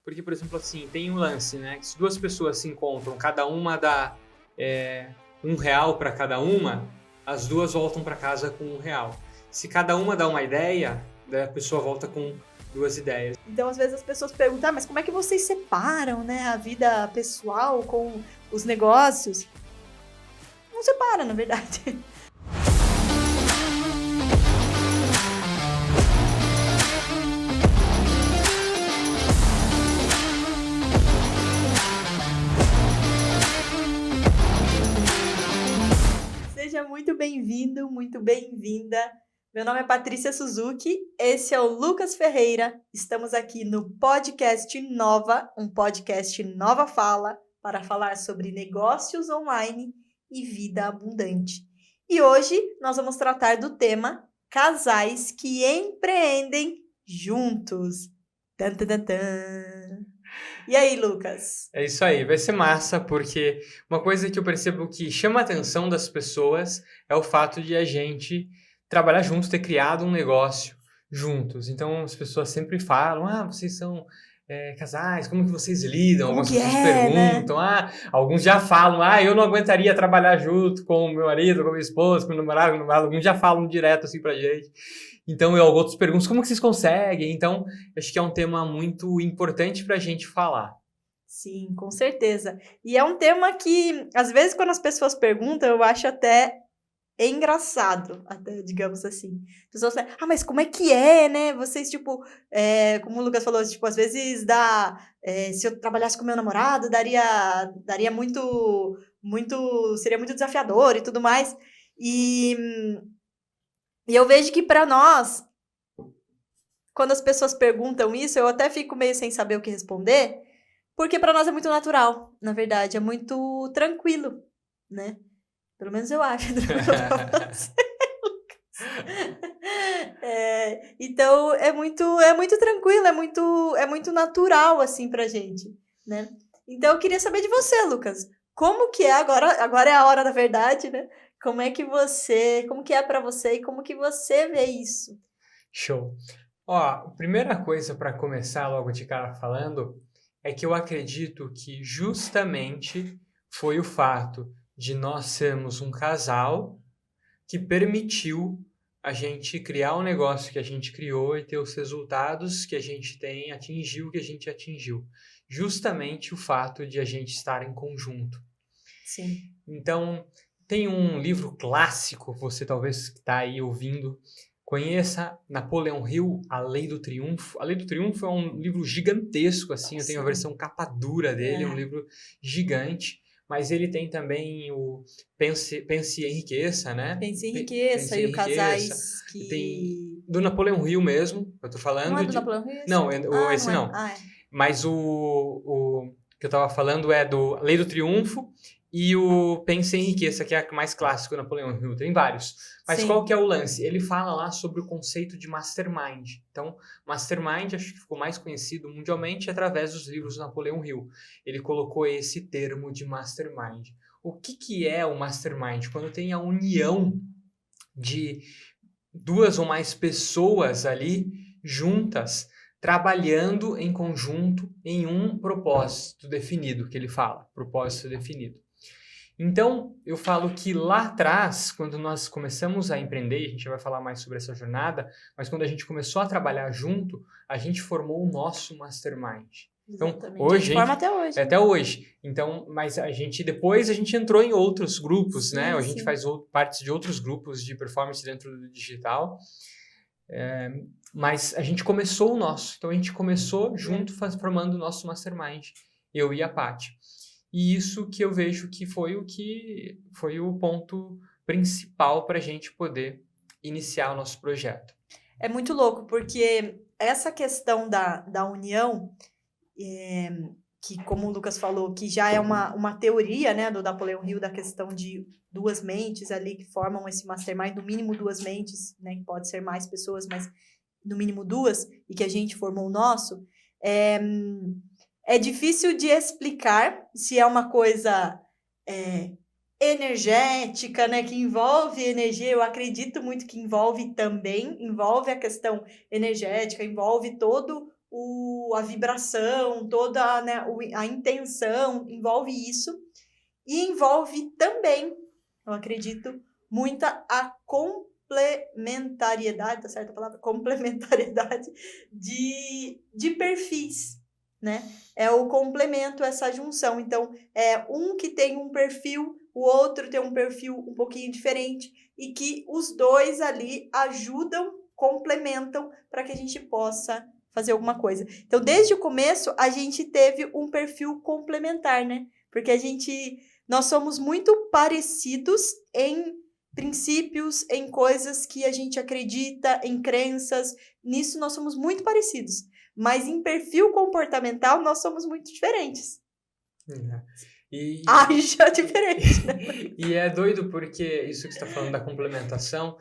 Porque, por exemplo, assim, tem um lance, né? Que se duas pessoas se encontram, cada uma dá R$ 1 para cada uma, as duas voltam para casa com R$ 1. Se cada uma dá uma ideia, daí a pessoa volta com 2 ideias. Então, às vezes as pessoas perguntam, mas como é que vocês separam, né, a vida pessoal com os negócios? Não separa, na verdade. Seja muito bem-vindo, muito bem-vinda. Meu nome é Patrícia Suzuki, esse é o Lucas Ferreira. Estamos aqui no podcast Nova, um podcast Nova Fala, para falar sobre negócios online e vida abundante. E hoje nós vamos tratar do tema casais que empreendem juntos. Tan, tan, tan, tan. E aí, Lucas? É isso aí, vai ser massa, porque uma coisa que eu percebo que chama a atenção das pessoas é o fato de a gente trabalhar juntos, ter criado um negócio juntos. Então as pessoas sempre falam, vocês são casais, como que vocês lidam? Como Algumas que pessoas é, perguntam, alguns já falam, eu não aguentaria trabalhar junto com o meu marido, com a minha esposa, com o meu namorado, alguns já falam direto assim pra gente. Então, outros perguntam, como que vocês conseguem? Então, acho que é um tema muito importante pra gente falar. Sim, com certeza. E é um tema que, às vezes, quando as pessoas perguntam, eu acho até engraçado, até, digamos assim. As pessoas falam, mas como é que é, né? Vocês, tipo, como o Lucas falou, tipo, às vezes se eu trabalhasse com meu namorado, daria seria muito desafiador e tudo mais. E eu vejo que para nós, quando as pessoas perguntam isso, eu até fico meio sem saber o que responder, porque para nós é muito natural, na verdade, é muito tranquilo, né? Pelo menos eu acho. Então, é muito tranquilo, é muito natural, assim, pra gente, né? Então, eu queria saber de você, Lucas. Como que é, agora é a hora da verdade, né? Como que é pra você e como que você vê isso? Show. A primeira coisa para começar logo de cara falando é que eu acredito que justamente foi o fato de nós sermos um casal que permitiu a gente criar o negócio que a gente criou e ter os resultados que a gente tem, atingir o que a gente atingiu. Justamente o fato de a gente estar em conjunto. Sim. Então, tem um livro clássico, você talvez que está aí ouvindo, conheça Napoleão Hill, A Lei do Triunfo. A Lei do Triunfo é um livro gigantesco, assim, eu tenho a versão capa dura dele, é um livro gigante, mas ele tem também o Pense e Enriqueça, né? Pense e Enriqueça, e o Casais que... Tem do Napoleão Hill mesmo, eu tô falando. Não é do Napoleão Hill? Não, esse não. Mas o que eu tava falando é do Lei do Triunfo e o Pense e Enriqueça, que é mais clássico do Napoleão Hill, tem vários. Mas qual que é o lance? Ele fala lá sobre o conceito de mastermind. Então, mastermind, acho que ficou mais conhecido mundialmente através dos livros do Napoleão Hill. Ele colocou esse termo de mastermind. O que é o mastermind? Quando tem a união de 2 ou mais pessoas ali juntas, trabalhando em conjunto em um propósito definido, que ele fala, propósito definido. Então, eu falo que lá atrás, quando nós começamos a empreender, a gente vai falar mais sobre essa jornada, mas quando a gente começou a trabalhar junto, a gente formou o nosso mastermind. Então, hoje, forma até hoje. Até hoje. Então, mas depois a gente entrou em outros grupos, né? A gente faz parte de outros grupos de performance dentro do digital. Mas a gente começou o nosso. Então, a gente começou junto, formando o nosso mastermind. Eu e a Paty. E isso que eu vejo que foi o ponto principal para a gente poder iniciar o nosso projeto. É muito louco, porque essa questão da união, que como o Lucas falou, que já é uma teoria, né, do Napoleão Hill, da questão de 2 mentes ali que formam esse mastermind, no mínimo 2 mentes, né, que pode ser mais pessoas, mas no mínimo 2, e que a gente formou o nosso, é difícil de explicar se é uma coisa energética, né, que envolve energia. Eu acredito muito que envolve a questão energética, envolve todo a vibração, toda, né, a intenção, envolve isso. E envolve também, eu acredito, muita a complementariedade, tá certa a palavra? Complementariedade de perfis, né? É o complemento, essa junção. Então, é um que tem um perfil, o outro tem um perfil um pouquinho diferente, e que os dois ali ajudam, complementam, para que a gente possa fazer alguma coisa. Então, desde o começo, a gente teve um perfil complementar, né? Porque nós somos muito parecidos em princípios, em coisas que a gente acredita, em crenças. Nisso nós somos muito parecidos. Mas em perfil comportamental nós somos muito diferentes. Já diferente, né? E é doido porque isso que você está falando da complementação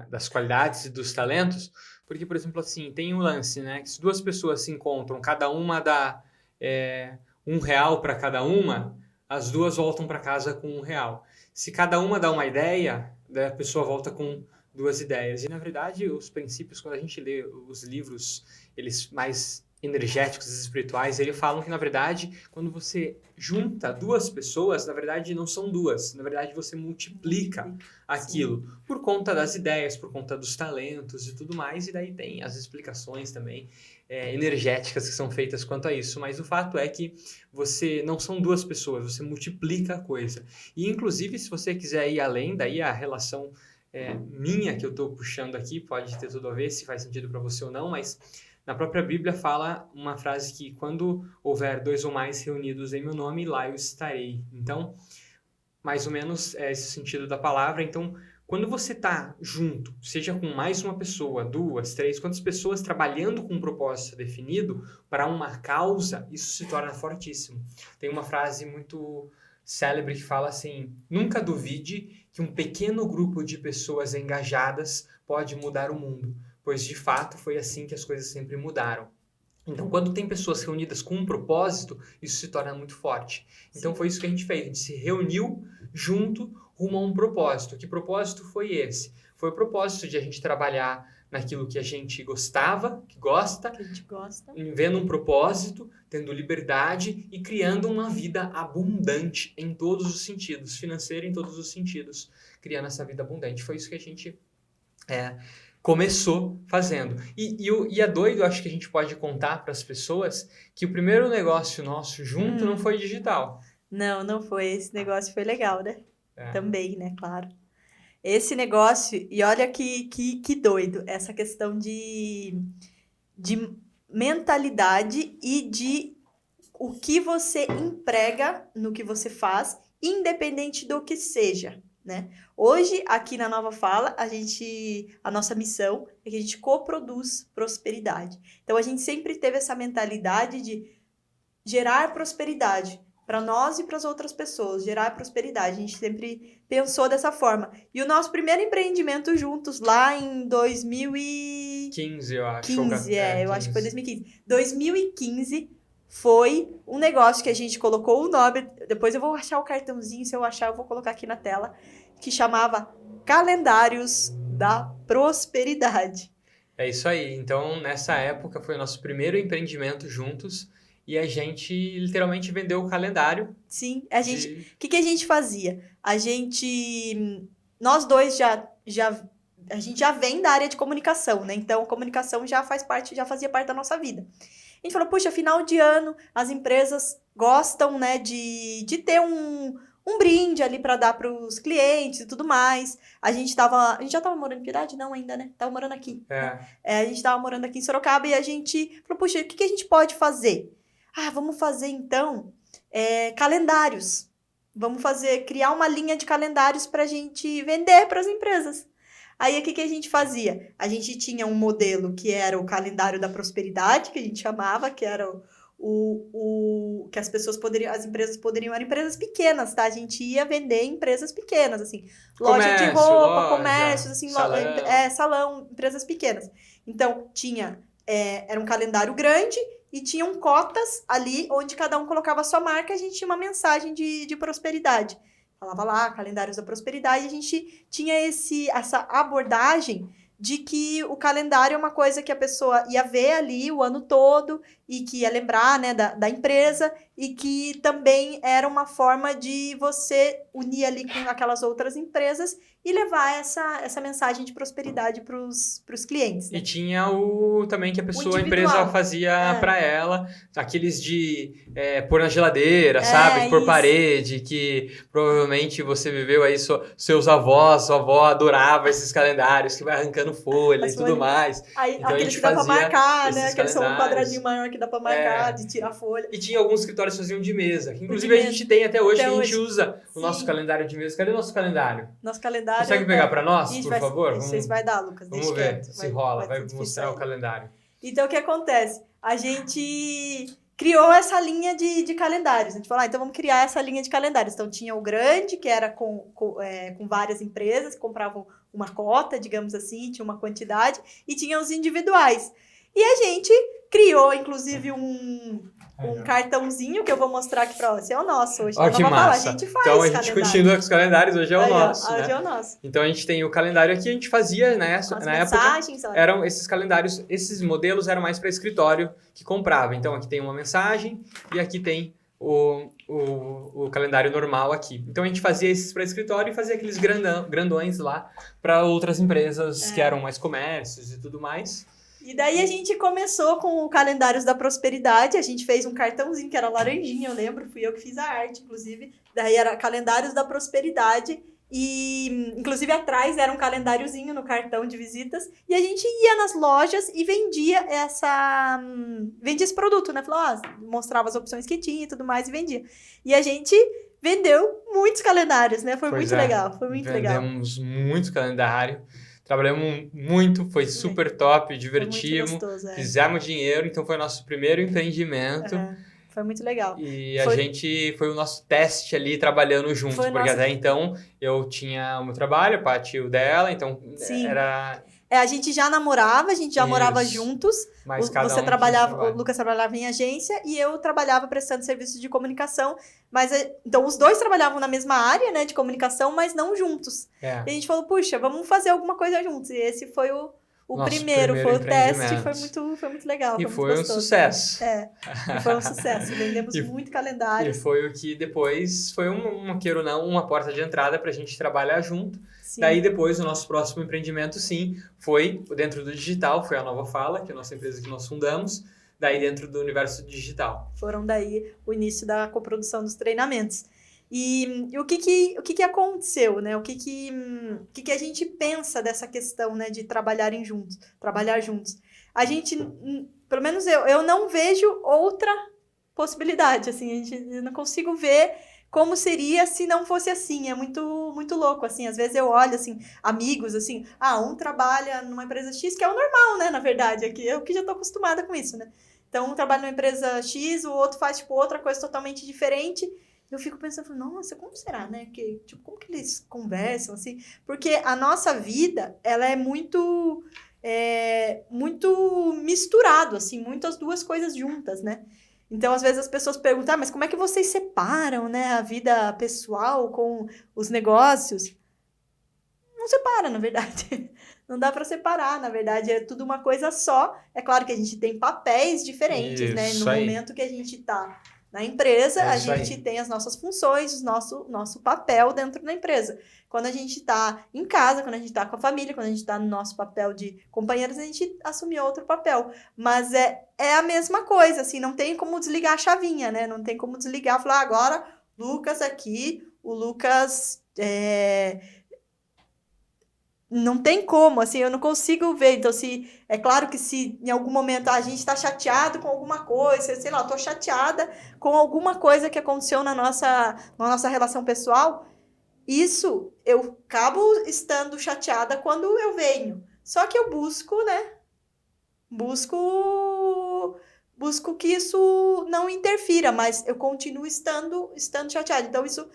das qualidades e dos talentos, porque, por exemplo, assim, tem um lance, né? Que se duas pessoas se encontram, cada uma dá R$1 para cada uma, as duas voltam para casa com R$1. Se cada uma dá uma ideia, a pessoa volta com 2 ideias. E, na verdade, os princípios, quando a gente lê os livros, eles mais energéticos e espirituais, eles falam que, na verdade, quando você junta 2 pessoas, na verdade, não são 2. Na verdade, você multiplica aquilo. Sim. Por conta das ideias, por conta dos talentos e tudo mais. E daí tem as explicações também energéticas que são feitas quanto a isso. Mas o fato é que você não são 2 pessoas, você multiplica a coisa. E, inclusive, se você quiser ir além, daí a relação minha que eu estou puxando aqui, pode ter tudo a ver, se faz sentido para você ou não, mas na própria Bíblia fala uma frase que quando houver 2 ou mais reunidos em meu nome, lá eu estarei. Então, mais ou menos é esse o sentido da palavra. Então, quando você está junto, seja com mais uma pessoa, 2, 3, quantas pessoas trabalhando com um propósito definido para uma causa, isso se torna fortíssimo. Tem uma frase muito célebre que fala assim: nunca duvide que um pequeno grupo de pessoas engajadas pode mudar o mundo, pois de fato foi assim que as coisas sempre mudaram. Então, quando tem pessoas reunidas com um propósito, isso se torna muito forte. Então, foi isso que a gente fez. A gente se reuniu junto rumo a um propósito. Que propósito foi esse? Foi o propósito de a gente trabalhar naquilo que a gente gostava, que a gente gosta, vendo um propósito, tendo liberdade e criando uma vida abundante em todos os sentidos, financeira em todos os sentidos, criando essa vida abundante. Foi isso que a gente começou fazendo. E é doido, acho que a gente pode contar para as pessoas que o primeiro negócio nosso junto não foi digital. Não foi. Esse negócio foi legal, né? Também, né? Claro. Esse negócio, e olha que doido, essa questão de mentalidade e de o que você emprega no que você faz, independente do que seja, né? Hoje, aqui na Nova Fala, a nossa missão é que a gente coproduz prosperidade. Então, a gente sempre teve essa mentalidade de gerar prosperidade para nós e para as outras pessoas, gerar prosperidade. A gente sempre pensou dessa forma. E o nosso primeiro empreendimento juntos, lá em 2015, eu acho. Eu acho que foi 2015. 2015 foi um negócio que a gente colocou o nome, depois eu vou achar o cartãozinho, se eu achar eu vou colocar aqui na tela, que chamava Calendários da Prosperidade. É isso aí. Então, nessa época, foi o nosso primeiro empreendimento juntos. E a gente literalmente vendeu o calendário. Sim, o que a gente fazia? Nós dois a gente já vem da área de comunicação, né? Então, comunicação já fazia parte da nossa vida. A gente falou, puxa, final de ano, as empresas gostam, né, de ter um brinde ali para dar para os clientes e tudo mais. A gente já tava morando em Piedade? Não, ainda, né? Tava morando aqui. A gente tava morando aqui em Sorocaba e a gente falou, puxa, o que a gente pode fazer? Vamos fazer, então, calendários. Vamos criar uma linha de calendários para a gente vender para as empresas. Aí, o que a gente fazia? A gente tinha um modelo que era o calendário da prosperidade, que a gente chamava, que era que as empresas poderiam, eram empresas pequenas, tá? A gente ia vender em empresas pequenas, assim, loja de roupa, comércios, assim, salão, empresas pequenas. Então, era um calendário grande e tinham cotas ali, onde cada um colocava a sua marca, a gente tinha uma mensagem de prosperidade. Falava lá, calendários da prosperidade, a gente tinha essa abordagem de que o calendário é uma coisa que a pessoa ia ver ali o ano todo e que ia lembrar, né, da empresa, e que também era uma forma de você unir ali com aquelas outras empresas e levar essa mensagem de prosperidade para os clientes. Né? E tinha também que a pessoa, a individual. empresa fazia para ela, aqueles de pôr na geladeira, sabe? De pôr parede, que provavelmente você viveu aí, seus avós, sua avó adorava esses calendários, que vai arrancando folha e tudo mais. Aí, então a gente que dá pra marcar, né? esses Aqueles são um quadradinho maior que dá pra marcar, de tirar folha. E tinha alguns escritórios que faziam de mesa, que inclusive a gente tem até hoje, que a gente usa o nosso calendário de mesa. Cadê o nosso calendário? Nosso calendário. Consegue pegar para nós, por favor? Vocês vai dar, Lucas. Vamos ver se rola, vai mostrar o calendário. Então, o que acontece? A gente criou essa linha de calendários. A gente falou, então vamos criar essa linha de calendários. Então, tinha o grande, que era com várias empresas que compravam uma cota, digamos assim, tinha uma quantidade, e tinha os individuais. E a gente criou, inclusive, um cartãozinho que eu vou mostrar aqui para você. É o nosso hoje. Olha que massa. A gente faz então, a gente continua com os calendários. Hoje é o nosso. Hoje é o nosso. Então, a gente tem o calendário aqui. A gente fazia, né? Na época, eram esses calendários. Esses modelos eram mais para escritório que comprava. Então, aqui tem uma mensagem e aqui tem o calendário normal aqui. Então, a gente fazia esses para escritório e fazia aqueles grandões lá para outras empresas que eram mais comércios e tudo mais. E daí a gente começou com o Calendários da Prosperidade, a gente fez um cartãozinho que era laranjinha, eu lembro, fui eu que fiz a arte, inclusive. Daí era Calendários da Prosperidade e, inclusive, atrás era um calendáriozinho no cartão de visitas. E a gente ia nas lojas e vendia esse produto, né? Falou, mostrava as opções que tinha e tudo mais e vendia. E a gente vendeu muitos calendários, né? Foi muito legal. Vendemos muito calendário. Trabalhamos muito, foi super top, divertimos, fizemos dinheiro, então foi o nosso primeiro empreendimento. Foi muito legal. E a gente foi o nosso teste ali trabalhando junto, porque até então eu tinha o meu trabalho, a Paty o dela, então era... a gente já namorava, a gente já morava juntos. Mas você trabalhava, o Lucas trabalhava em agência e eu trabalhava prestando serviço de comunicação. Então, os dois trabalhavam na mesma área, né, de comunicação, mas não juntos. E a gente falou, puxa, vamos fazer alguma coisa juntos. E esse foi o primeiro, foi o teste, foi muito legal. E foi um sucesso. Foi um sucesso. Vendemos muito calendário. E foi o que depois foi queira ou não, uma porta de entrada para a gente trabalhar junto. Sim. Daí depois o nosso próximo empreendimento, foi dentro do digital, foi a Nova Fala, que é a nossa empresa que nós fundamos, daí dentro do universo digital. Foram daí o início da coprodução dos treinamentos. E o que aconteceu, né? O que a gente pensa dessa questão, né, de trabalhar juntos? A gente, pelo menos eu não vejo outra possibilidade, assim, eu não consigo ver como seria se não fosse assim. É muito, muito louco, assim. Às vezes eu olho, assim, amigos, assim, um trabalha numa empresa X, que é o normal, né, na verdade, aqui eu que já tô acostumada com isso, né? Então, um trabalha numa empresa X, o outro faz, outra coisa totalmente diferente. Eu fico pensando, nossa, como será, né? Como que eles conversam, assim? Porque a nossa vida, ela é muito misturado, assim, muito as duas coisas juntas, né? Então, às vezes as pessoas perguntam, mas como é que vocês separam, né, a vida pessoal com os negócios? Não separa, na verdade. Não dá para separar, na verdade, é tudo uma coisa só. É claro que a gente tem papéis diferentes, né? No momento que a gente está na empresa, a gente tem as nossas funções, o nosso papel dentro da empresa. Quando a gente está em casa, quando a gente está com a família, quando a gente está no nosso papel de companheiros, a gente assume outro papel. Mas é a mesma coisa, assim, não tem como desligar a chavinha, né? Não tem como desligar e falar, agora, Lucas aqui, o Lucas... Não tem como, assim, eu não consigo ver. Então, é claro que se em algum momento a gente está chateado com alguma coisa, sei lá, eu tô chateada com alguma coisa que aconteceu na nossa relação pessoal, isso eu acabo estando chateada quando eu venho. Só que eu busco, né? Busco que isso não interfira, mas eu continuo estando chateada. Então, isso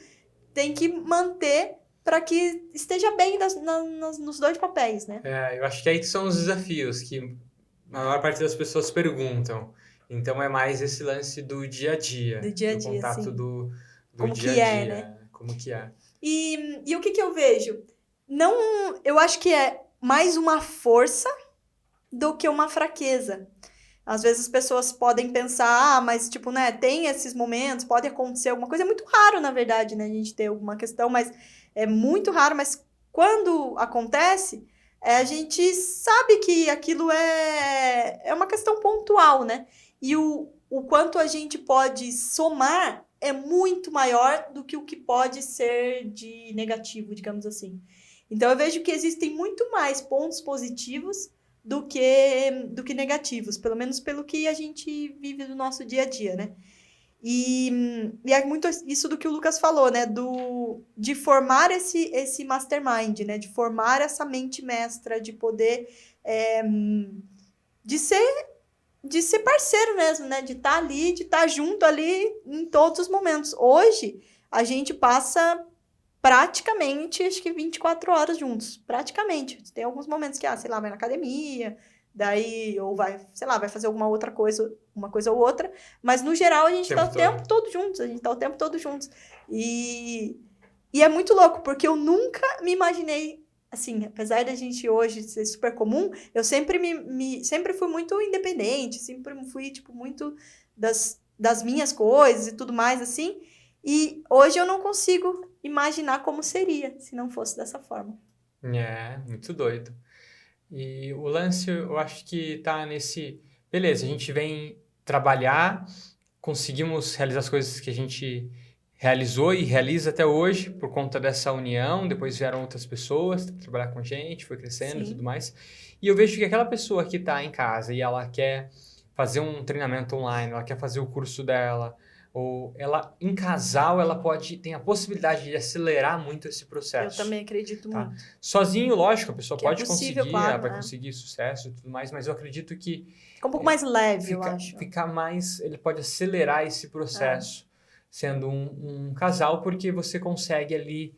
tem que manter para que esteja bem nos dois papéis, né? Eu acho que aí que são os desafios que a maior parte das pessoas perguntam. Então, é mais esse lance do dia a dia. Do dia a dia, contato sim. do como dia a dia, dia. Né? Como que é. E o que eu vejo? Eu acho que mais uma força do que uma fraqueza. Às vezes as pessoas podem pensar, mas tipo, né, tem esses momentos, pode acontecer alguma coisa. É muito raro, na verdade, né, a gente ter alguma questão, mas é muito raro, mas quando acontece, a gente sabe que aquilo é uma questão pontual, né? E o quanto a gente pode somar é muito maior do que o que pode ser de negativo, digamos assim. Então eu vejo que existem muito mais pontos positivos do que negativos, pelo menos pelo que a gente vive no nosso dia a dia, né? E é muito isso do que o Lucas falou, né? De formar esse mastermind, né? De formar essa mente mestra, de poder de ser parceiro mesmo, né? De estar ali, de estar junto ali em todos os momentos. Hoje, a gente passa praticamente, acho que 24 horas juntos. Praticamente. Tem alguns momentos que, sei lá, vai na academia, daí, ou vai, sei lá, vai fazer alguma outra coisa, uma coisa ou outra. Mas, no geral, a gente tá o tempo todo juntos. A gente tá o tempo todo juntos. E é muito louco, porque eu nunca me imaginei, assim, apesar da gente hoje ser super comum, eu sempre sempre fui muito independente, sempre fui, tipo, muito das minhas coisas e tudo mais, assim. E hoje eu não consigo imaginar como seria se não fosse dessa forma. É, muito doido. E o lance, eu acho que tá nesse... Beleza, a gente vem trabalhar, conseguimos realizar as coisas que a gente realizou e realiza até hoje por conta dessa união. Depois vieram outras pessoas trabalhar com a gente, foi crescendo e tudo mais. E eu vejo que aquela pessoa que está em casa e ela quer fazer um treinamento online, ela quer fazer o curso dela, ou ela, em casal, ela tem a possibilidade de acelerar muito esse processo. Eu também acredito muito. Sozinho, lógico, a pessoa Que pode é possível, conseguir, claro, ela vai conseguir sucesso e tudo mais, mas eu acredito que fica um pouco mais leve, eu acho. Ficar mais, ele pode acelerar esse processo sendo um casal, porque você consegue ali,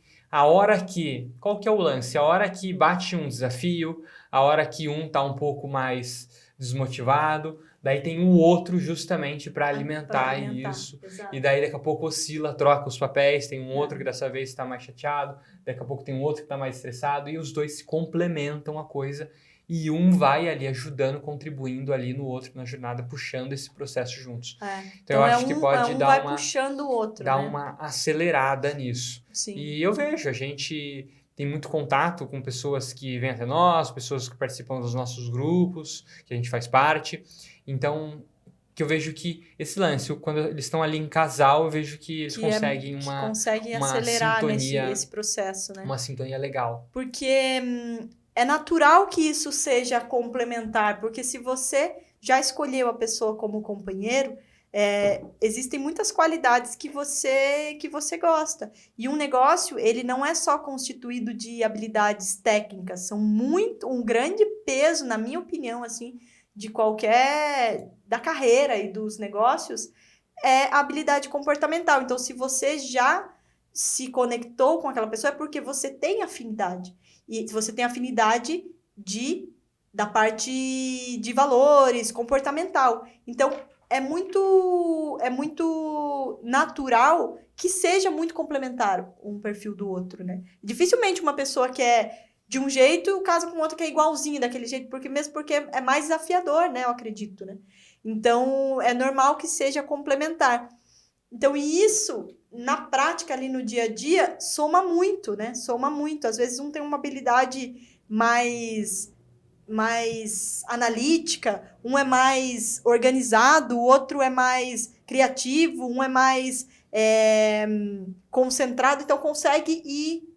qual que é o lance? A hora que bate um desafio, a hora que um tá um pouco mais desmotivado, daí tem o outro justamente para alimentar isso. Exato. E daí daqui a pouco oscila, troca os papéis, tem um outro que dessa vez está mais chateado, daqui a pouco tem um outro que está mais estressado, e os dois se complementam a coisa. E um vai ali ajudando, contribuindo ali no outro na jornada, puxando esse processo juntos. Então eu acho que pode dar puxando o outro, dar uma acelerada nisso. Sim. E eu vejo, a gente tem muito contato com pessoas que vêm até nós, pessoas que participam dos nossos grupos, que a gente faz parte. Então, que eu vejo que esse lance, quando eles estão ali em casal, eu vejo que eles conseguem uma acelerar sintonia, esse processo, né? Uma sintonia legal. Porque é natural que isso seja complementar, porque se você já escolheu a pessoa como companheiro, existem muitas qualidades que você gosta. E um negócio, ele não é só constituído de habilidades técnicas, são um grande peso, na minha opinião, assim, da carreira e dos negócios, é a habilidade comportamental. Então, se você já se conectou com aquela pessoa, é porque você tem afinidade. E você tem afinidade da parte de valores, comportamental. Então, é muito natural que seja muito complementar um perfil do outro, né? Dificilmente uma pessoa que é de um jeito casa com outro que é igualzinho daquele jeito, porque é mais desafiador, né? Eu acredito, né? Então, é normal que seja complementar. Então, isso, na prática, ali no dia a dia, soma muito, né? Soma muito. Às vezes, um tem uma habilidade mais analítica, um é mais organizado, o outro é mais criativo, um é mais concentrado, então consegue ir...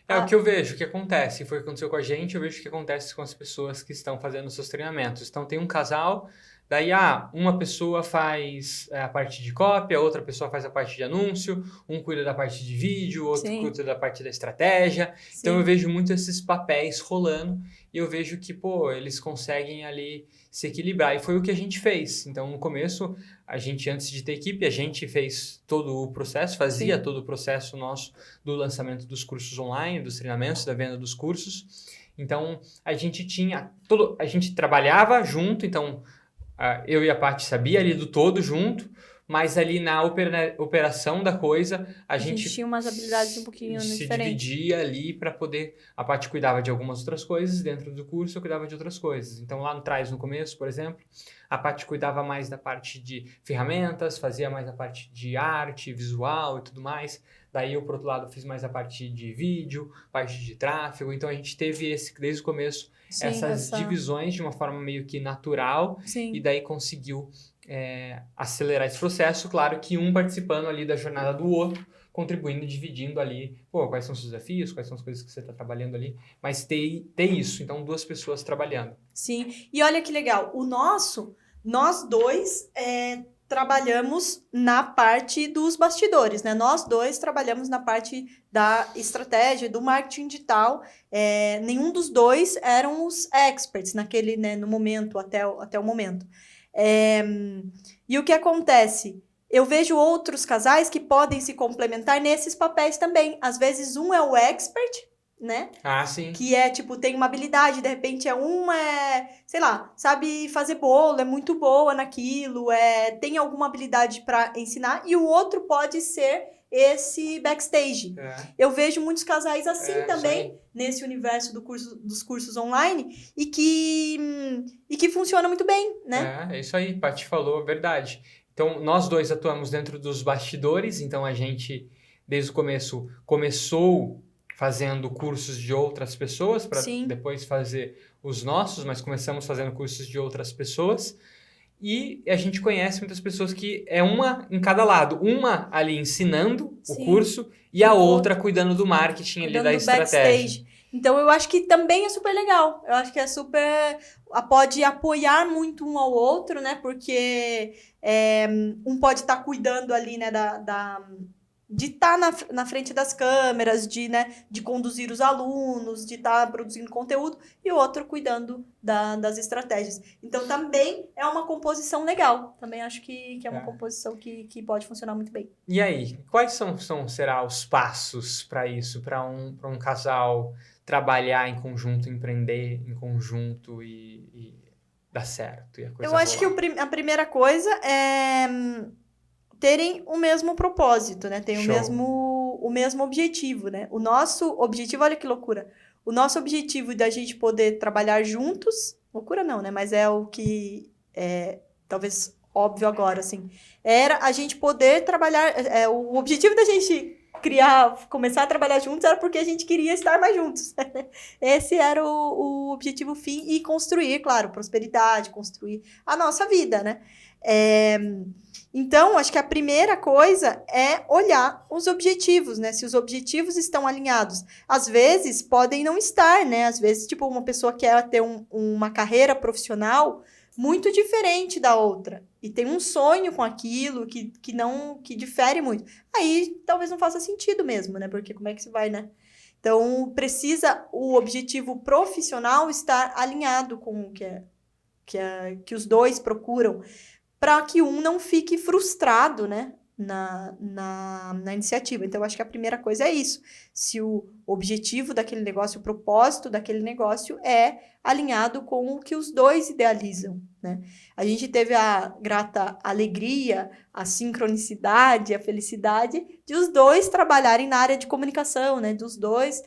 o que eu vejo, o que acontece, foi o que aconteceu com a gente, eu vejo o que acontece com as pessoas que estão fazendo seus treinamentos. Então, tem um casal... Daí, uma pessoa faz a parte de copy, a outra pessoa faz a parte de anúncio, um cuida da parte de vídeo, o outro cuida da parte da estratégia. Sim. Então, eu vejo muito esses papéis rolando e eu vejo que, eles conseguem ali se equilibrar. E foi o que a gente fez. Então, no começo, antes de ter equipe, a gente fez todo o processo, fazia todo o processo nosso do lançamento dos cursos online, dos treinamentos, da venda dos cursos. Então, a gente trabalhava junto, então... eu e a Paty sabia ali do todo junto, mas ali na operação da coisa, a gente tinha umas habilidades um pouquinho se diferentes. dividia ali para poder... A parte cuidava de algumas outras coisas, dentro do curso eu cuidava de outras coisas. Então, lá atrás, no começo, por exemplo, a parte cuidava mais da parte de ferramentas, fazia mais a parte de arte, visual e tudo mais. Daí eu, por outro lado, fiz mais a parte de vídeo, parte de tráfego. Então, a gente teve desde o começo essas divisões de uma forma meio que natural. Sim. E daí conseguiu acelerar esse processo. Claro que um participando ali da jornada do outro, contribuindo, dividindo ali, quais são os desafios, quais são as coisas que você está trabalhando ali. Mas ter isso, então 2 pessoas trabalhando. Sim, e olha que legal, nós dois trabalhamos na parte dos bastidores, né? Nós dois trabalhamos na parte da estratégia, do marketing digital. Nenhum dos dois eram os experts naquele, né, no momento, até o momento. E o que acontece? Eu vejo outros casais que podem se complementar nesses papéis também. Às vezes um é o expert, né? Ah, sim. Que tem uma habilidade, de repente sei lá, sabe fazer bolo, é muito boa naquilo, tem alguma habilidade para ensinar, e o outro pode ser esse backstage. Eu vejo muitos casais assim também, nesse universo dos cursos online, e que funciona muito bem, né? É isso aí, Paty falou a verdade. Então, nós dois atuamos dentro dos bastidores, então a gente, desde o começo, começou fazendo cursos de outras pessoas, para depois fazer os nossos, mas começamos fazendo cursos de outras pessoas. E a gente conhece muitas pessoas que é uma em cada lado. Uma ali ensinando o curso e a outra cuidando do marketing ali, da estratégia. Backstage. Então, eu acho que também é super legal. Eu acho que é super... Pode apoiar muito um ao outro, né? Porque um pode estar cuidando ali, né, de estar na frente das câmeras, de conduzir os alunos, de estar produzindo conteúdo, e o outro cuidando das estratégias. Então, também é uma composição legal. Também acho que é uma composição que pode funcionar muito bem. E aí, quais serão os passos para isso, para um casal trabalhar em conjunto, empreender em conjunto e dar certo? E a coisa Eu acho que a primeira coisa é terem o mesmo propósito, né? Tem o mesmo objetivo, né? O nosso objetivo, olha que loucura. O nosso objetivo da gente poder trabalhar juntos, loucura não, né? Mas é o que é talvez óbvio agora, assim. Era a gente poder trabalhar. O objetivo da gente começar a trabalhar juntos era porque a gente queria estar mais juntos. Esse era o objetivo fim, e construir, claro, prosperidade, construir a nossa vida, né? Então, acho que a primeira coisa é olhar os objetivos, né? Se os objetivos estão alinhados. Às vezes, podem não estar, né? Às vezes, tipo, uma pessoa quer ter uma carreira profissional muito diferente da outra. E tem um sonho com aquilo que difere muito. Aí, talvez não faça sentido mesmo, né? Porque como é que se vai, né? Então, precisa o objetivo profissional estar alinhado com o que os dois procuram, para que um não fique frustrado, né, na iniciativa. Então, eu acho que a primeira coisa é isso. Se o objetivo daquele negócio, o propósito daquele negócio é alinhado com o que os dois idealizam, né? A gente teve a grata alegria, a sincronicidade, a felicidade de os dois trabalharem na área de comunicação, né? Dos dois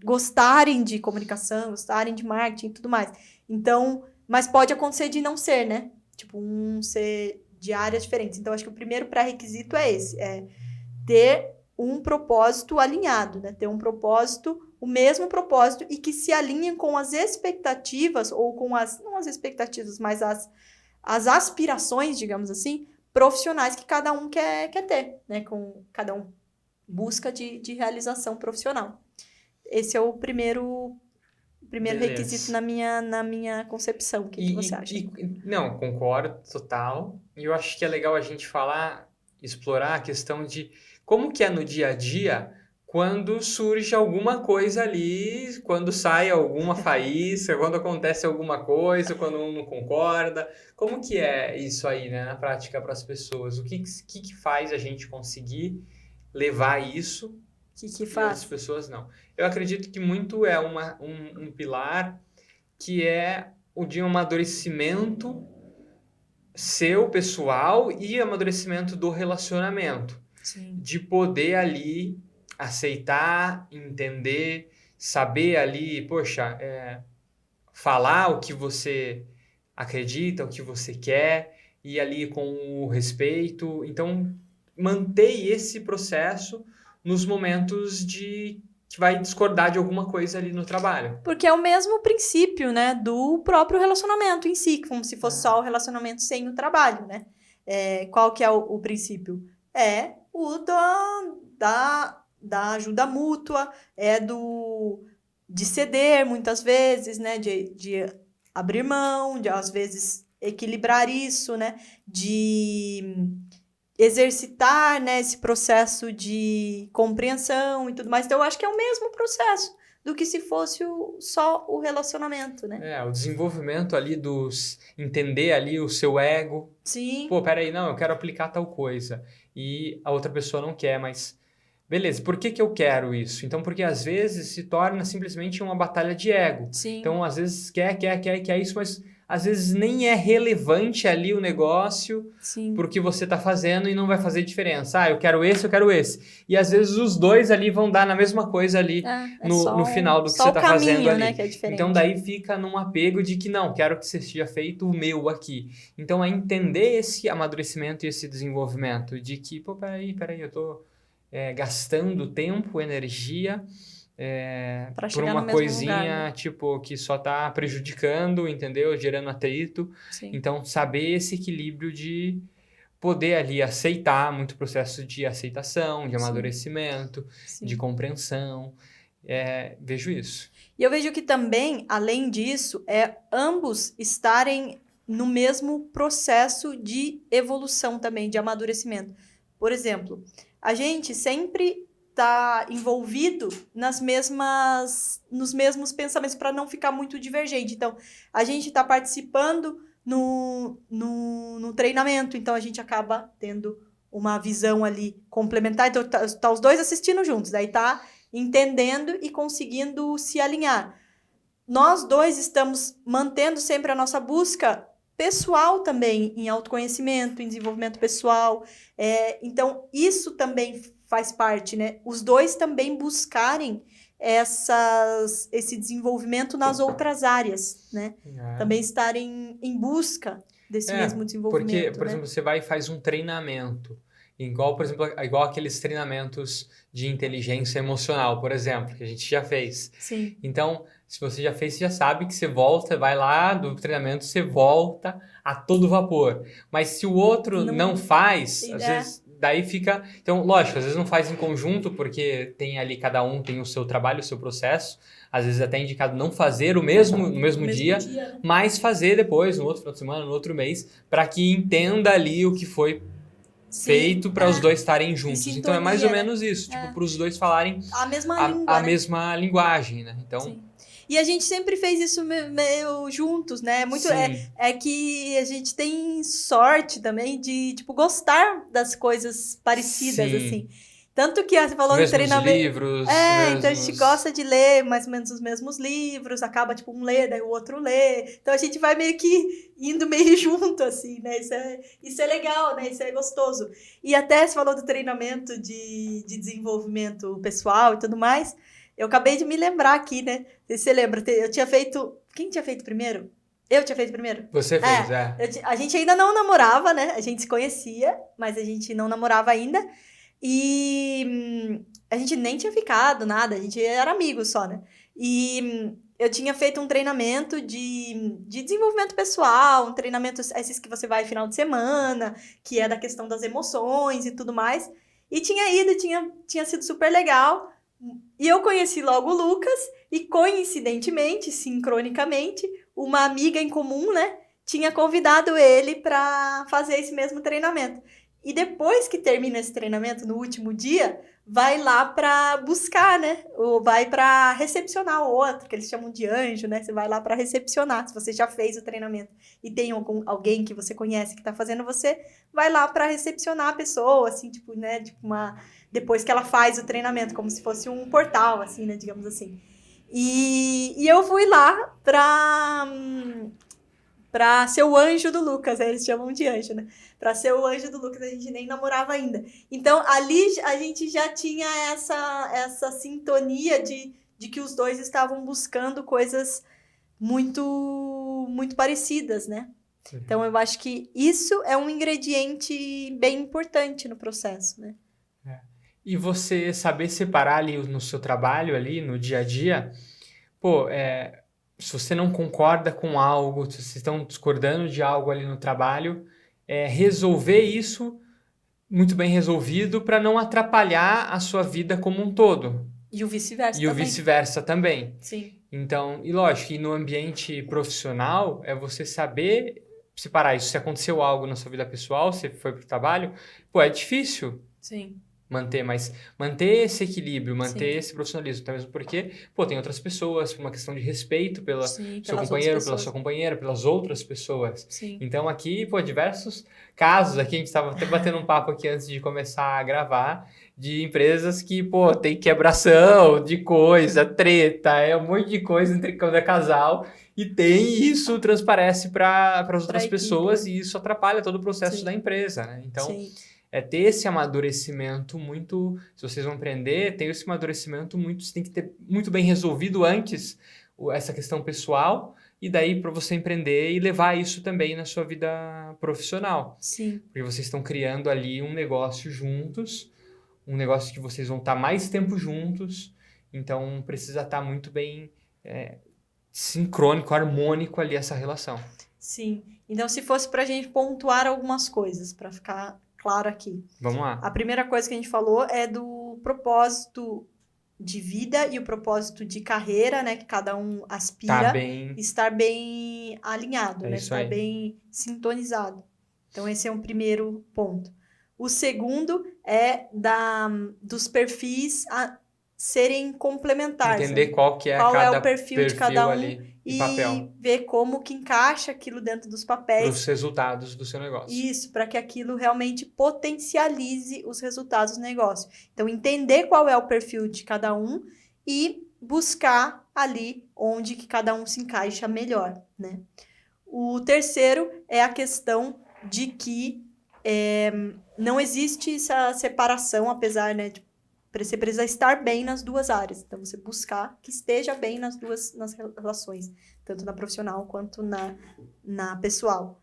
gostarem de comunicação, gostarem de marketing e tudo mais. Então, mas pode acontecer de não ser, né? Tipo, ser de áreas diferentes. Então, acho que o primeiro pré-requisito é esse. É ter um propósito alinhado, né? Ter um propósito, o mesmo propósito, e que se alinhem com as expectativas, ou com não as expectativas, mas as aspirações, digamos assim, profissionais que cada um quer ter, né? Com cada um busca de realização profissional. Esse é o primeiro requisito na minha concepção. O que você acha? Não, concordo, total. E eu acho que é legal a gente explorar a questão de como que é no dia a dia quando surge alguma coisa ali, quando sai alguma faísca, quando acontece alguma coisa, quando um não concorda. Como que é isso aí, né, na prática para as pessoas? O que faz a gente conseguir levar isso? Que faz? As pessoas não. Eu acredito que muito é um pilar que é o de um amadurecimento seu pessoal e amadurecimento do relacionamento. Sim. De poder ali aceitar, entender, saber ali, poxa, falar o que você acredita, o que você quer, e ali com o respeito. Então, manter esse processo nos momentos de que vai discordar de alguma coisa ali no trabalho. Porque é o mesmo princípio, né, do próprio relacionamento em si, como se fosse só o relacionamento sem o trabalho, né? Qual que é o princípio? É o da ajuda mútua, de ceder muitas vezes, né, de abrir mão, de às vezes equilibrar isso, né, de exercitar, né, esse processo de compreensão e tudo mais. Então, eu acho que é o mesmo processo do que se fosse só o relacionamento, né? O desenvolvimento ali entender ali o seu ego. Sim. Pô, peraí, não, eu quero aplicar tal coisa. E a outra pessoa não quer, mas... Beleza, por que eu quero isso? Então, porque às vezes se torna simplesmente uma batalha de ego. Sim. Então, às vezes quer isso, mas às vezes nem é relevante ali o negócio pro que você tá fazendo e não vai fazer diferença. Ah, eu quero esse. E às vezes os dois ali vão dar na mesma coisa ali no final do que você tá fazendo ali. Né, que é diferente. Então, daí fica num apego de que não, quero que seja feito o meu aqui. Então, é entender esse amadurecimento e esse desenvolvimento de que, pô, peraí, eu tô... gastando tempo, energia por uma coisinha lugar, né? Tipo, que só tá prejudicando, entendeu? Gerando atrito. Sim. Então, saber esse equilíbrio de poder ali aceitar, muito processo de aceitação, de amadurecimento, de compreensão. Vejo isso. E eu vejo que também, além disso, ambos estarem no mesmo processo de evolução também, de amadurecimento. Por exemplo, a gente sempre está envolvido nos mesmos pensamentos para não ficar muito divergente. Então, a gente está participando no treinamento, então a gente acaba tendo uma visão ali complementar. Então, tá os dois assistindo juntos, daí tá entendendo e conseguindo se alinhar. Nós dois estamos mantendo sempre a nossa busca pessoal também, em autoconhecimento, em desenvolvimento pessoal. Então, isso também faz parte, né? Os dois também buscarem esse desenvolvimento nas outras áreas, né? Também estarem em busca desse mesmo desenvolvimento. Porque, por exemplo, você vai e faz um treinamento. Igual aqueles treinamentos de inteligência emocional, por exemplo, que a gente já fez. Sim. Então, se você já fez, você já sabe que você volta, vai lá do treinamento, você volta a todo vapor. Mas se o outro não faz, às vezes, daí fica... Então, lógico, às vezes não faz em conjunto, porque tem ali, cada um tem o seu trabalho, o seu processo. Às vezes até é indicado não fazer no mesmo dia, né? Mas fazer depois, no outro final de semana, no outro mês, para que entenda ali o que foi feito para os dois estarem juntos. Sintonia, então é mais ou menos isso, tipo, para os dois falarem a mesma língua, mesma linguagem, né? Então, sim. E a gente sempre fez isso meio juntos, né? Que a gente tem sorte também de, tipo, gostar das coisas parecidas, assim. Tanto que você falou do treinamento. Livros, então a gente gosta de ler mais ou menos os mesmos livros, acaba, tipo, um lê, daí o outro lê. Então a gente vai meio que indo meio junto, assim, né? Isso é legal, né? Isso é gostoso. E até você falou do treinamento de desenvolvimento pessoal e tudo mais. Eu acabei de me lembrar aqui, né? Você lembra? Eu tinha feito... Quem tinha feito primeiro? Eu tinha feito primeiro? Você fez, A gente ainda não namorava, né? A gente se conhecia, mas a gente não namorava ainda. E a gente nem tinha ficado, nada. A gente era amigo só, né? E eu tinha feito um treinamento de desenvolvimento pessoal, um treinamento esses que você vai final de semana, que é da questão das emoções e tudo mais. E tinha ido, tinha sido super legal. E eu conheci logo o Lucas e, coincidentemente, sincronicamente, uma amiga em comum, né, tinha convidado ele para fazer esse mesmo treinamento. E depois que termina esse treinamento, no último dia, vai lá para buscar, né, ou vai para recepcionar o outro, que eles chamam de anjo, né, você vai lá para recepcionar. Se você já fez o treinamento e tem alguém que você conhece que está fazendo, você vai lá para recepcionar a pessoa, assim, tipo, né, tipo depois que ela faz o treinamento, como se fosse um portal, assim, né, digamos assim. E eu fui lá pra ser o anjo do Lucas, eles chamam de anjo, né? Pra ser o anjo do Lucas, a gente nem namorava ainda. Então, ali a gente já tinha essa sintonia de que os dois estavam buscando coisas muito, muito parecidas, né? Então, eu acho que isso é um ingrediente bem importante no processo, né? E você saber separar ali no seu trabalho, ali no dia a dia, se você não concorda com algo, se vocês estão discordando de algo ali no trabalho, resolver isso muito bem resolvido para não atrapalhar a sua vida como um todo. E o vice-versa também. E o vice-versa também. Sim. Então, e lógico, que no ambiente profissional é você saber separar isso. Se aconteceu algo na sua vida pessoal, você foi pro trabalho, é difícil. Sim. Mas manter esse equilíbrio, manter Sim. esse profissionalismo, até mesmo porque, tem outras pessoas, por uma questão de respeito pelo Sim, seu pelas companheiro, outras pela pessoas. sua companheira, pelas outras pessoas. Sim. Então aqui, diversos casos aqui, a gente estava até batendo um papo aqui antes de começar a gravar, de empresas que, tem quebração de coisa, treta, um monte de coisa entre cada casal, e isso transparece para as outras pessoas, e isso atrapalha todo o processo Sim. da empresa, né? Então, Sim. ter esse amadurecimento muito... Se vocês vão aprender, tem esse amadurecimento muito... Você tem que ter muito bem resolvido antes essa questão pessoal, e daí para você empreender e levar isso também na sua vida profissional. Sim. Porque vocês estão criando ali um negócio juntos, um negócio que vocês vão estar mais tempo juntos, então precisa estar muito bem sincrônico, harmônico ali essa relação. Sim. Então, se fosse pra gente pontuar algumas coisas, para ficar claro aqui. Vamos lá. A primeira coisa que a gente falou é do propósito de vida e o propósito de carreira, né? Que cada um aspira. Estar bem alinhado, né? Estar bem sintonizado. Então, esse é um primeiro ponto. O segundo é dos perfis a serem complementares. Entender qual é o perfil de cada um ali, e papel. ver como que encaixa aquilo dentro dos papéis. Para os resultados do seu negócio. Isso, para que aquilo realmente potencialize os resultados do negócio. Então, entender qual é o perfil de cada um e buscar ali onde que cada um se encaixa melhor, né? O terceiro é a questão de que não existe essa separação, apesar, né, de você precisa estar bem nas duas áreas. Então, você buscar que esteja bem nas relações, tanto na profissional quanto na pessoal.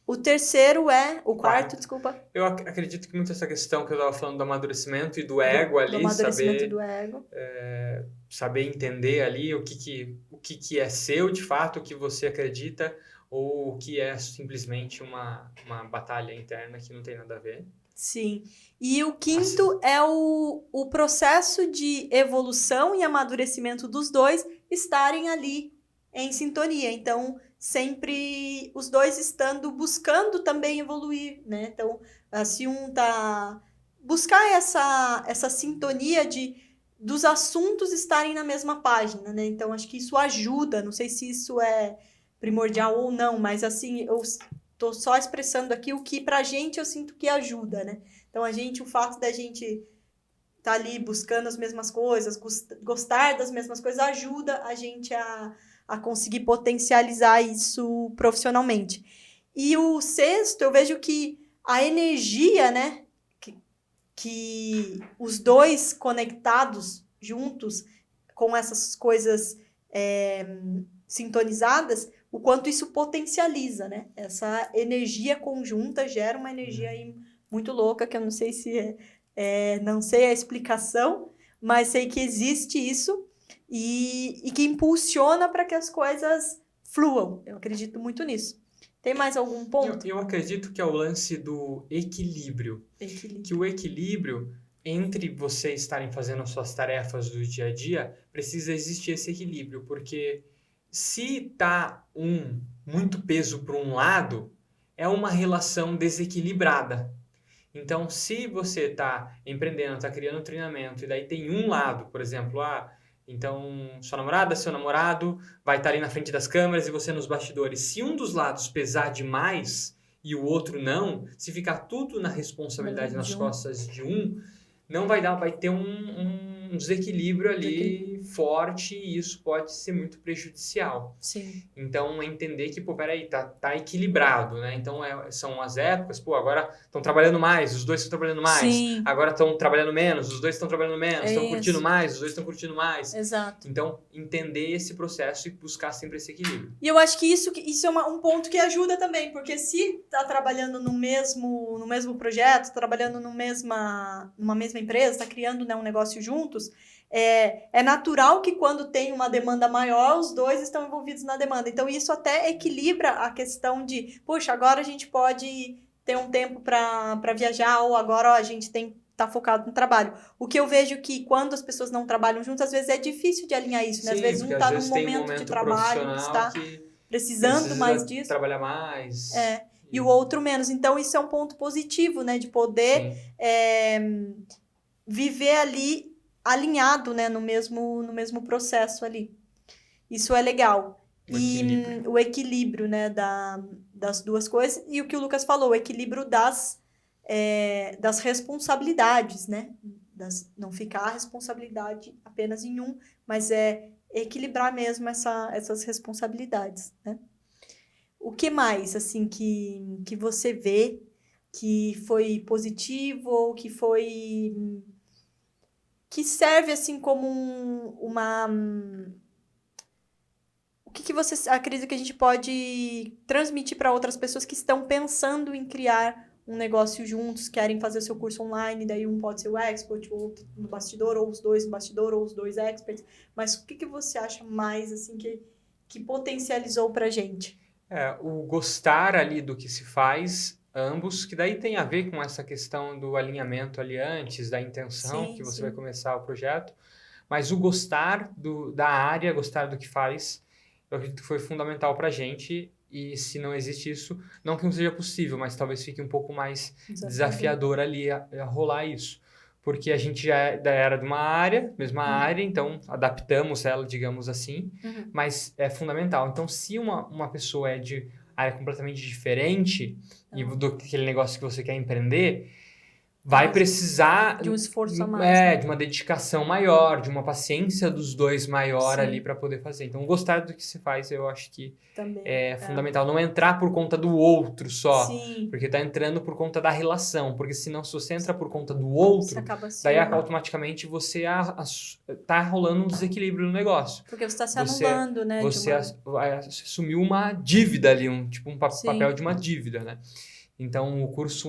O terceiro o quarto, desculpa. Eu acredito que muito essa questão que eu estava falando do amadurecimento e do ego ali, do amadurecimento do ego. Saber entender ali o que é seu de fato, o que você acredita, ou o que é simplesmente uma batalha interna que não tem nada a ver. Sim. E o quinto é o processo de evolução e amadurecimento dos dois estarem ali em sintonia. Então, sempre os dois buscando também evoluir, né? Então, se um tá... Buscar essa sintonia dos assuntos estarem na mesma página, né? Então, acho que isso ajuda. Não sei se isso é primordial ou não, mas assim, eu tô só expressando aqui o que pra gente eu sinto que ajuda, né? Então, o fato da gente tá ali buscando as mesmas coisas, gostar das mesmas coisas, ajuda a gente a conseguir potencializar isso profissionalmente. E o sexto, eu vejo que a energia, né, que os dois conectados juntos com essas coisas sintonizadas, o quanto isso potencializa, né? Essa energia conjunta gera uma energia aí muito louca, que eu não sei se não sei a explicação, mas sei que existe isso e que impulsiona para que as coisas fluam. Eu acredito muito nisso. Tem mais algum ponto? Eu acredito que é o lance do equilíbrio. Que o equilíbrio entre vocês estarem fazendo as suas tarefas do dia a dia, precisa existir esse equilíbrio, porque se tá muito peso para um lado, é uma relação desequilibrada. Então, se você está empreendendo, está criando um treinamento, e daí tem um lado, por exemplo, então sua namorada, seu namorado vai estar ali na frente das câmeras e você nos bastidores. Se um dos lados pesar demais e o outro não, se ficar tudo na responsabilidade, nas costas de um, não vai dar, vai ter um desequilíbrio ali forte e isso pode ser muito prejudicial. Sim. Então, entender que, pô, peraí, tá equilibrado, né? Então, são as épocas, pô, agora estão trabalhando mais, os dois estão trabalhando mais. Sim. Agora estão trabalhando menos, os dois estão trabalhando menos. Estão curtindo Isso. mais, os dois estão curtindo mais. Exato. Então, entender esse processo e buscar sempre esse equilíbrio. E eu acho que isso é um ponto que ajuda também, porque se tá trabalhando no mesmo projeto, trabalhando numa mesma empresa, tá criando, né, um negócio juntos, é natural que quando tem uma demanda maior, os dois estão envolvidos na demanda. Então, isso até equilibra a questão de, puxa, agora a gente pode ter um tempo para viajar, ou agora a gente tá focado no trabalho. O que eu vejo que quando as pessoas não trabalham juntas, às vezes é difícil de alinhar isso, né? Às vezes um tá num momento de trabalho, que está precisando mais disso. Trabalhar mais. E o outro menos. Então, isso é um ponto positivo, né? De poder viver ali alinhado, né? No mesmo processo ali. Isso é legal. O equilíbrio, né? Das duas coisas. E o que o Lucas falou, o equilíbrio das responsabilidades, né? Não ficar a responsabilidade apenas em um, mas equilibrar mesmo essas responsabilidades, né? O que mais, assim, que você vê que foi positivo ou que serve, assim, como uma... O que você acredita que a gente pode transmitir para outras pessoas que estão pensando em criar um negócio juntos, querem fazer seu curso online, daí um pode ser o expert, o outro no bastidor, ou os dois no bastidor, ou os dois experts. Mas o que você acha mais, assim, que potencializou pra gente? O gostar ali do que se faz, ambos, que daí tem a ver com essa questão do alinhamento ali antes, da intenção que você vai começar o projeto, mas o gostar da área, gostar do que faz, eu acredito que foi fundamental pra gente. E se não existe isso, não que não seja possível, mas talvez fique um pouco mais desafiador ali a rolar isso. Porque a gente já era de uma área, mesma área, então adaptamos ela, digamos assim, mas é fundamental. Então, se uma pessoa é de área completamente diferente e do aquele negócio que você quer empreender, vai precisar de um esforço a mais, de uma dedicação maior, de uma paciência dos dois maior ali para poder fazer. Então, gostar do que se faz, eu acho que também é fundamental. Não entrar por conta do outro só, porque tá entrando por conta da relação. Porque senão, se você entra por conta do outro, daí automaticamente você tá rolando um desequilíbrio no negócio. Porque você tá se anulando, né? Você assumiu uma dívida ali, um papel de uma dívida, né? Então, um curso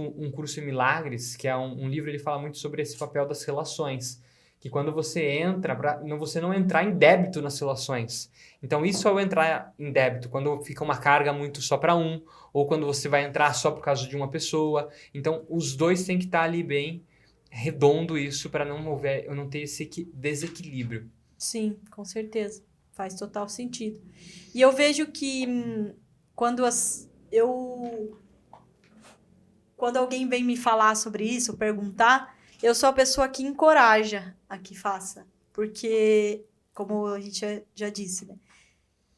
em Milagres, que é um livro, ele fala muito sobre esse papel das relações. Que quando você entra, você não entrar em débito nas relações. Então, isso é o entrar em débito, quando fica uma carga muito só para um, ou quando você vai entrar só por causa de uma pessoa. Então, os dois têm que estar ali bem redondo isso, para não ter esse desequilíbrio. Sim, com certeza. Faz total sentido. E eu vejo que quando alguém vem me falar sobre isso, perguntar, eu sou a pessoa que encoraja a que faça. Porque, como a gente já disse, né?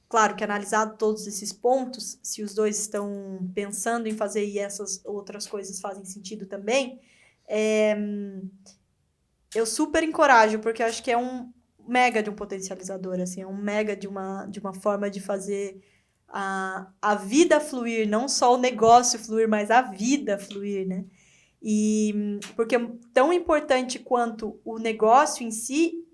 Claro que analisado todos esses pontos, se os dois estão pensando em fazer e essas outras coisas fazem sentido também, eu super encorajo, porque eu acho que é um mega de um potencializador, assim, é um mega de uma forma de fazer a vida fluir, não só o negócio fluir, mas a vida fluir, né? E porque tão importante quanto o negócio em si,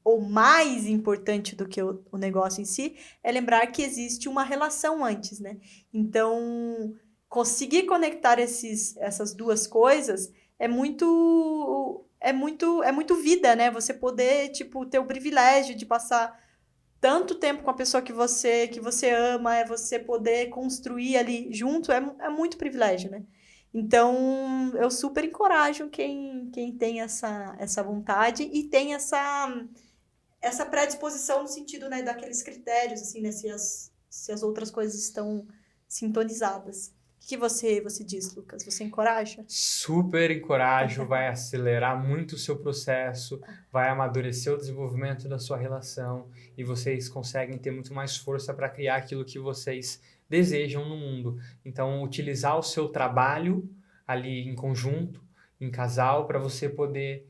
ou mais importante do que o negócio em si, é lembrar que existe uma relação antes, né? Então, conseguir conectar essas duas coisas é muito vida, né? Você poder, ter o privilégio de passar tanto tempo com a pessoa que você ama, você poder construir ali junto, é muito privilégio, né? Então, eu super encorajo quem tem essa vontade e tem essa predisposição no sentido, né, daqueles critérios, assim, né, se as outras coisas estão sintonizadas. O que você diz, Lucas? Você encoraja? Super encorajo, vai acelerar muito o seu processo, vai amadurecer o desenvolvimento da sua relação e vocês conseguem ter muito mais força para criar aquilo que vocês desejam no mundo. Então, utilizar o seu trabalho ali em conjunto, em casal, para você poder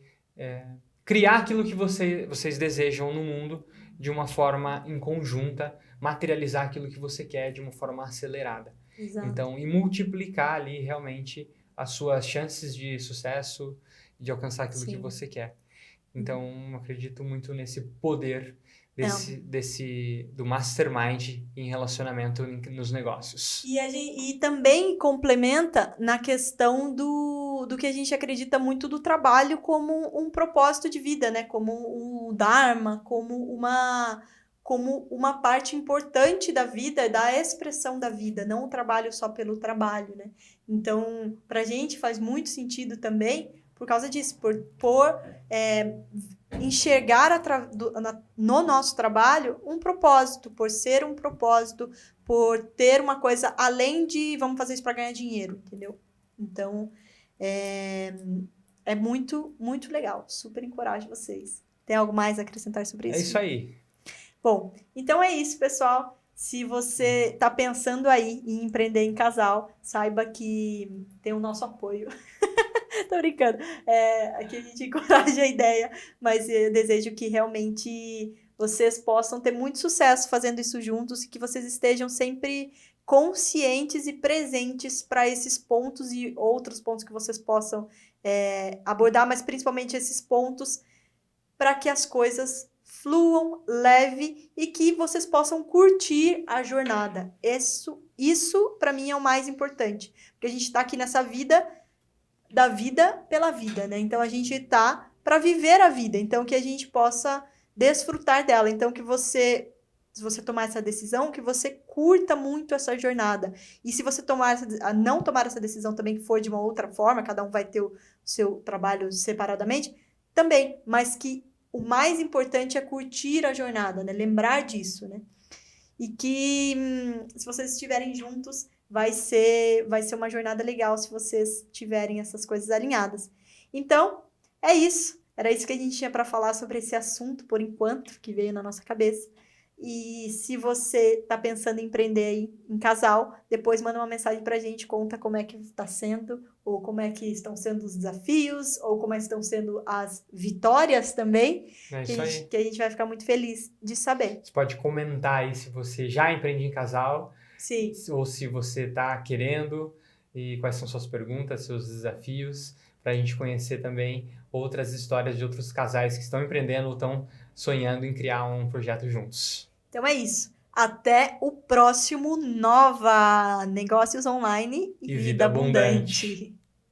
criar aquilo que vocês desejam no mundo de uma forma em conjunta, materializar aquilo que você quer de uma forma acelerada. Exato. Então, e multiplicar ali realmente as suas chances de sucesso, de alcançar aquilo que você quer. Então, eu acredito muito nesse poder do mastermind em relacionamento nos negócios. E também complementa na questão do que a gente acredita muito do trabalho como um propósito de vida, né? Como um dharma, como uma parte importante da vida, da expressão da vida, não o trabalho só pelo trabalho, né? Então, pra gente faz muito sentido também por causa disso, por enxergar no nosso trabalho um propósito, por ser um propósito, por ter uma coisa além de vamos fazer isso para ganhar dinheiro, entendeu? Então, é muito, muito legal. Super encorajo vocês. Tem algo mais a acrescentar sobre isso? É isso aí. Bom, então é isso, pessoal. Se você está pensando aí em empreender em casal, saiba que tem o nosso apoio. Tô brincando. Aqui a gente encoraja a ideia, mas eu desejo que realmente vocês possam ter muito sucesso fazendo isso juntos e que vocês estejam sempre conscientes e presentes para esses pontos e outros pontos que vocês possam abordar, mas principalmente esses pontos para que as coisas fluam leve e que vocês possam curtir a jornada. Isso para mim é o mais importante, porque a gente está aqui nessa vida da vida pela vida, né? Então a gente tá para viver a vida, então que a gente possa desfrutar dela, então que se você tomar essa decisão, que você curta muito essa jornada. E se você não tomar essa decisão também, que for de uma outra forma, cada um vai ter o seu trabalho separadamente, também, mas que o mais importante é curtir a jornada, né? Lembrar disso, né? E que se vocês estiverem juntos, vai ser uma jornada legal se vocês tiverem essas coisas alinhadas. Então, é isso. Era isso que a gente tinha para falar sobre esse assunto, por enquanto, que veio na nossa cabeça. E se você está pensando em empreender aí em casal, depois manda uma mensagem para a gente, conta como é que está sendo, ou como é que estão sendo os desafios, ou como é que estão sendo as vitórias também, que a gente vai ficar muito feliz de saber. Você pode comentar aí se você já empreende em casal, sim, ou se você está querendo, e quais são suas perguntas, seus desafios, para a gente conhecer também outras histórias de outros casais que estão empreendendo ou estão sonhando em criar um projeto juntos. Então é isso. Até o próximo Nova Negócios Online e Vida Abundante.